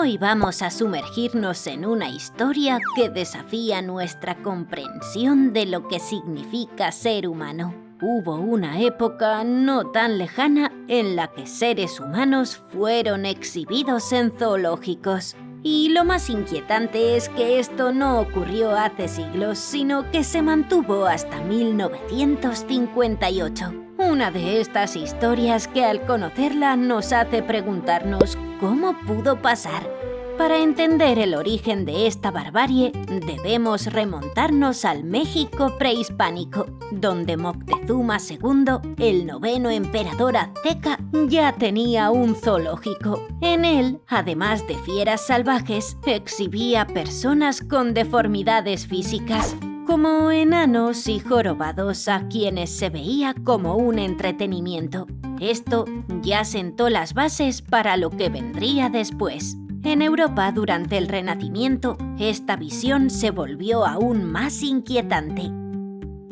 Hoy vamos a sumergirnos en una historia que desafía nuestra comprensión de lo que significa ser humano. Hubo una época no tan lejana en la que seres humanos fueron exhibidos en zoológicos. Y lo más inquietante es que esto no ocurrió hace siglos, sino que se mantuvo hasta 1958. Una de estas historias que al conocerla nos hace preguntarnos ¿cómo pudo pasar? Para entender el origen de esta barbarie, debemos remontarnos al México prehispánico, donde Moctezuma II, el noveno emperador azteca, ya tenía un zoológico. En él, además de fieras salvajes, exhibía personas con deformidades físicas, como enanos y jorobados a quienes se veía como un entretenimiento. Esto ya sentó las bases para lo que vendría después. En Europa, durante el Renacimiento, esta visión se volvió aún más inquietante.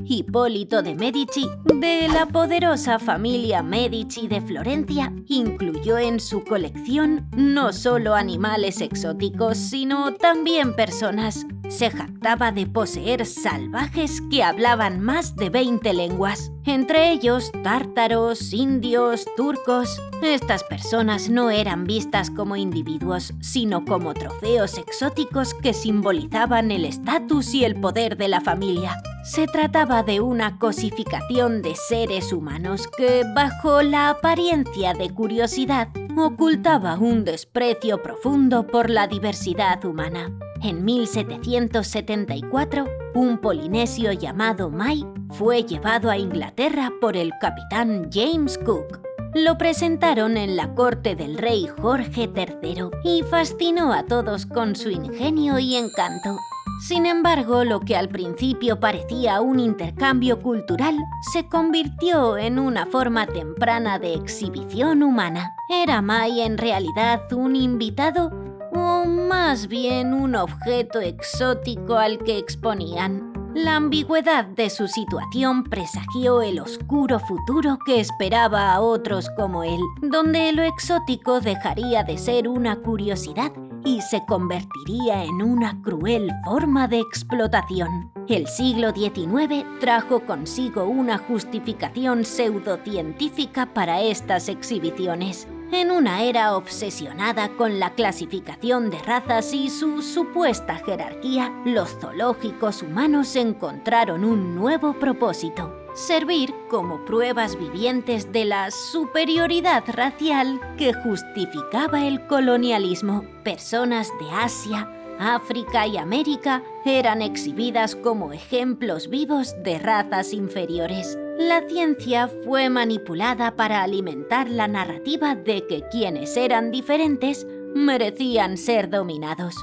Hipólito de Medici, de la poderosa familia Medici de Florencia, incluyó en su colección no solo animales exóticos, sino también personas. Se jactaba de poseer salvajes que hablaban más de 20 lenguas, entre ellos tártaros, indios, turcos. Estas personas no eran vistas como individuos, sino como trofeos exóticos que simbolizaban el estatus y el poder de la familia. Se trataba de una cosificación de seres humanos que, bajo la apariencia de curiosidad, ocultaba un desprecio profundo por la diversidad humana. En 1774, un polinesio llamado May fue llevado a Inglaterra por el capitán James Cook. Lo presentaron en la corte del rey Jorge III y fascinó a todos con su ingenio y encanto. Sin embargo, lo que al principio parecía un intercambio cultural se convirtió en una forma temprana de exhibición humana. ¿Era May en realidad un invitado o más bien un objeto exótico al que exponían? La ambigüedad de su situación presagió el oscuro futuro que esperaba a otros como él, donde lo exótico dejaría de ser una curiosidad y se convertiría en una cruel forma de explotación. El siglo XIX trajo consigo una justificación pseudocientífica para estas exhibiciones. En una era obsesionada con la clasificación de razas y su supuesta jerarquía, los zoológicos humanos encontraron un nuevo propósito: servir como pruebas vivientes de la superioridad racial que justificaba el colonialismo. Personas de Asia, África y América eran exhibidas como ejemplos vivos de razas inferiores. La ciencia fue manipulada para alimentar la narrativa de que quienes eran diferentes merecían ser dominados.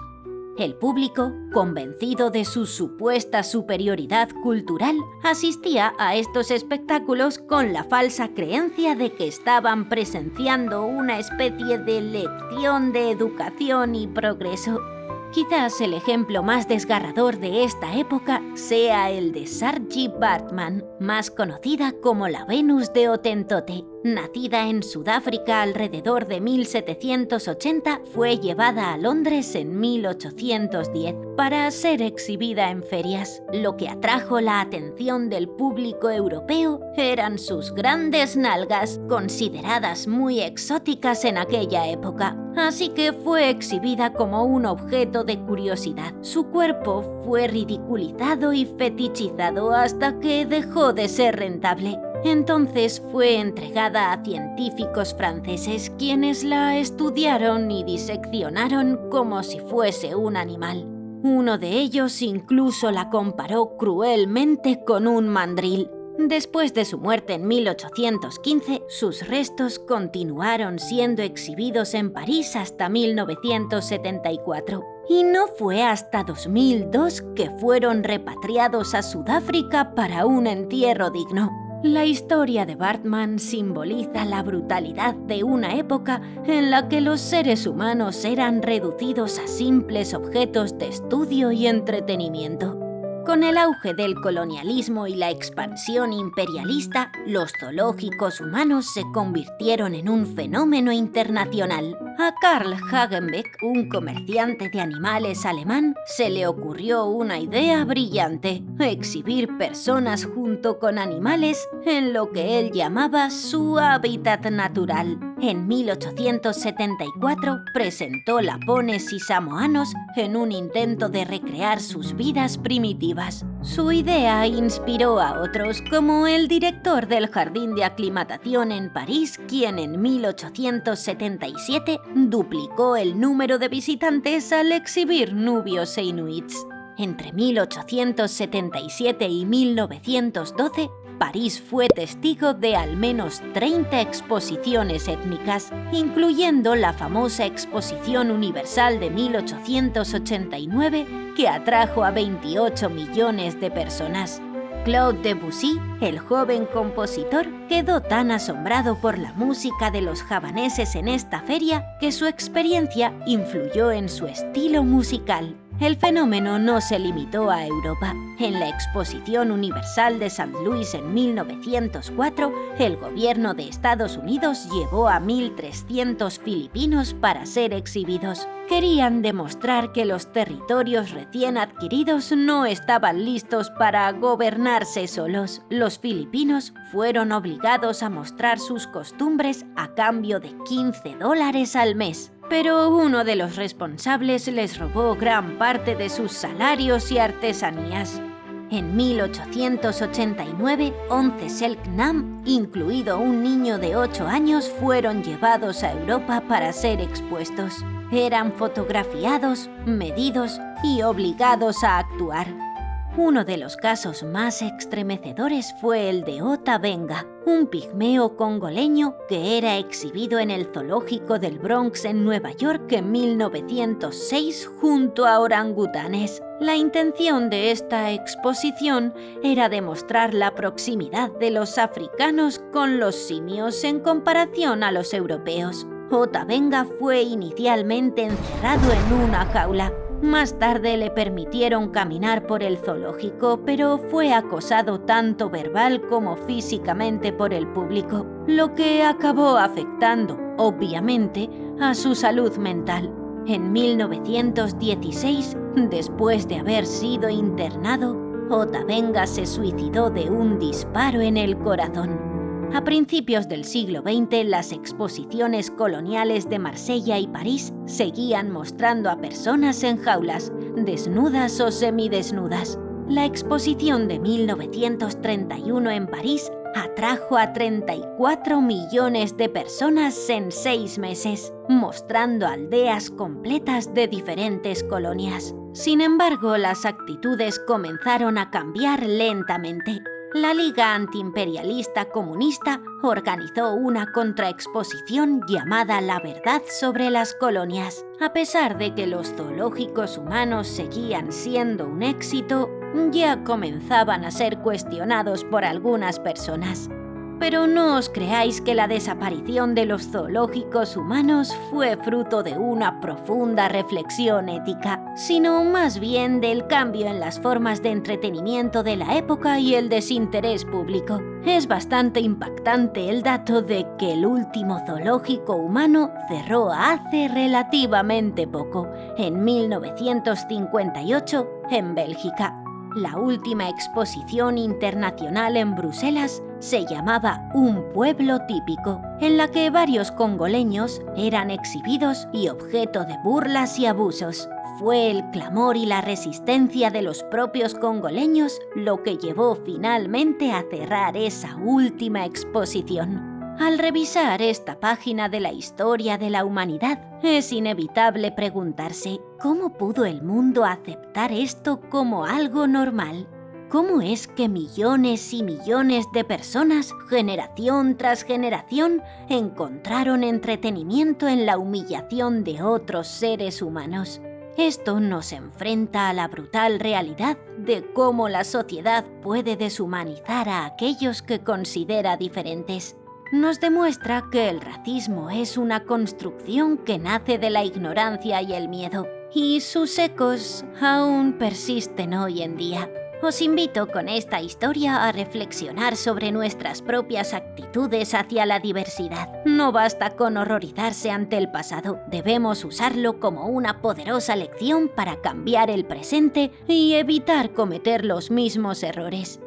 El público, convencido de su supuesta superioridad cultural, asistía a estos espectáculos con la falsa creencia de que estaban presenciando una especie de lección de educación y progreso. Quizás el ejemplo más desgarrador de esta época sea el de Saartjie Baartman, más conocida como la Venus de Hottentote. Nacida en Sudáfrica alrededor de 1780, fue llevada a Londres en 1810 para ser exhibida en ferias. Lo que atrajo la atención del público europeo eran sus grandes nalgas, consideradas muy exóticas en aquella época. Así que fue exhibida como un objeto de curiosidad. Su cuerpo fue ridiculizado y fetichizado hasta que dejó de ser rentable. Entonces fue entregada a científicos franceses, quienes la estudiaron y diseccionaron como si fuese un animal. Uno de ellos incluso la comparó cruelmente con un mandril. Después de su muerte en 1815, sus restos continuaron siendo exhibidos en París hasta 1974. Y no fue hasta 2002 que fueron repatriados a Sudáfrica para un entierro digno. La historia de Baartman simboliza la brutalidad de una época en la que los seres humanos eran reducidos a simples objetos de estudio y entretenimiento. Con el auge del colonialismo y la expansión imperialista, los zoológicos humanos se convirtieron en un fenómeno internacional. A Karl Hagenbeck, un comerciante de animales alemán, se le ocurrió una idea brillante: exhibir personas junto con animales en lo que él llamaba su hábitat natural. En 1874 presentó lapones y samoanos en un intento de recrear sus vidas primitivas. Su idea inspiró a otros, como el director del Jardín de Aclimatación en París, quien en 1877 duplicó el número de visitantes al exhibir nubios e inuits. Entre 1877 y 1912, París fue testigo de al menos 30 exposiciones étnicas, incluyendo la famosa Exposición Universal de 1889, que atrajo a 28 millones de personas. Claude Debussy, el joven compositor, quedó tan asombrado por la música de los javaneses en esta feria que su experiencia influyó en su estilo musical. El fenómeno no se limitó a Europa. En la Exposición Universal de St. Louis en 1904, el gobierno de Estados Unidos llevó a 1.300 filipinos para ser exhibidos. Querían demostrar que los territorios recién adquiridos no estaban listos para gobernarse solos. Los filipinos fueron obligados a mostrar sus costumbres a cambio de $15 al mes. Pero uno de los responsables les robó gran parte de sus salarios y artesanías. En 1889, 11 Selknam, incluido un niño de 8 años, fueron llevados a Europa para ser expuestos. Eran fotografiados, medidos y obligados a actuar. Uno de los casos más estremecedores fue el de Ota Benga, un pigmeo congoleño que era exhibido en el zoológico del Bronx en Nueva York en 1906 junto a orangutanes. La intención de esta exposición era demostrar la proximidad de los africanos con los simios en comparación a los europeos. Ota Benga fue inicialmente encerrado en una jaula. Más tarde le permitieron caminar por el zoológico, pero fue acosado tanto verbal como físicamente por el público, lo que acabó afectando, obviamente, a su salud mental. En 1916, después de haber sido internado, Ota Benga se suicidó de un disparo en el corazón. A principios del siglo XX, las exposiciones coloniales de Marsella y París seguían mostrando a personas en jaulas, desnudas o semidesnudas. La exposición de 1931 en París atrajo a 34 millones de personas en 6 meses, mostrando aldeas completas de diferentes colonias. Sin embargo, las actitudes comenzaron a cambiar lentamente. La Liga Antiimperialista Comunista organizó una contraexposición llamada La Verdad sobre las Colonias. A pesar de que los zoológicos humanos seguían siendo un éxito, ya comenzaban a ser cuestionados por algunas personas. Pero no os creáis que la desaparición de los zoológicos humanos fue fruto de una profunda reflexión ética, sino más bien del cambio en las formas de entretenimiento de la época y el desinterés público. Es bastante impactante el dato de que el último zoológico humano cerró hace relativamente poco, en 1958, en Bélgica. La última exposición internacional en Bruselas se llamaba Un pueblo típico, en la que varios congoleños eran exhibidos y objeto de burlas y abusos. Fue el clamor y la resistencia de los propios congoleños lo que llevó finalmente a cerrar esa última exposición. Al revisar esta página de la historia de la humanidad, es inevitable preguntarse ¿cómo pudo el mundo aceptar esto como algo normal? ¿Cómo es que millones y millones de personas, generación tras generación, encontraron entretenimiento en la humillación de otros seres humanos? Esto nos enfrenta a la brutal realidad de cómo la sociedad puede deshumanizar a aquellos que considera diferentes. Nos demuestra que el racismo es una construcción que nace de la ignorancia y el miedo, y sus ecos aún persisten hoy en día. Os invito con esta historia a reflexionar sobre nuestras propias actitudes hacia la diversidad. No basta con horrorizarse ante el pasado, debemos usarlo como una poderosa lección para cambiar el presente y evitar cometer los mismos errores.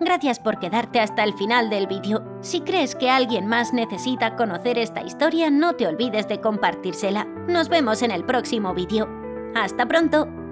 Gracias por quedarte hasta el final del vídeo. Si crees que alguien más necesita conocer esta historia, no te olvides de compartírsela. Nos vemos en el próximo vídeo. ¡Hasta pronto!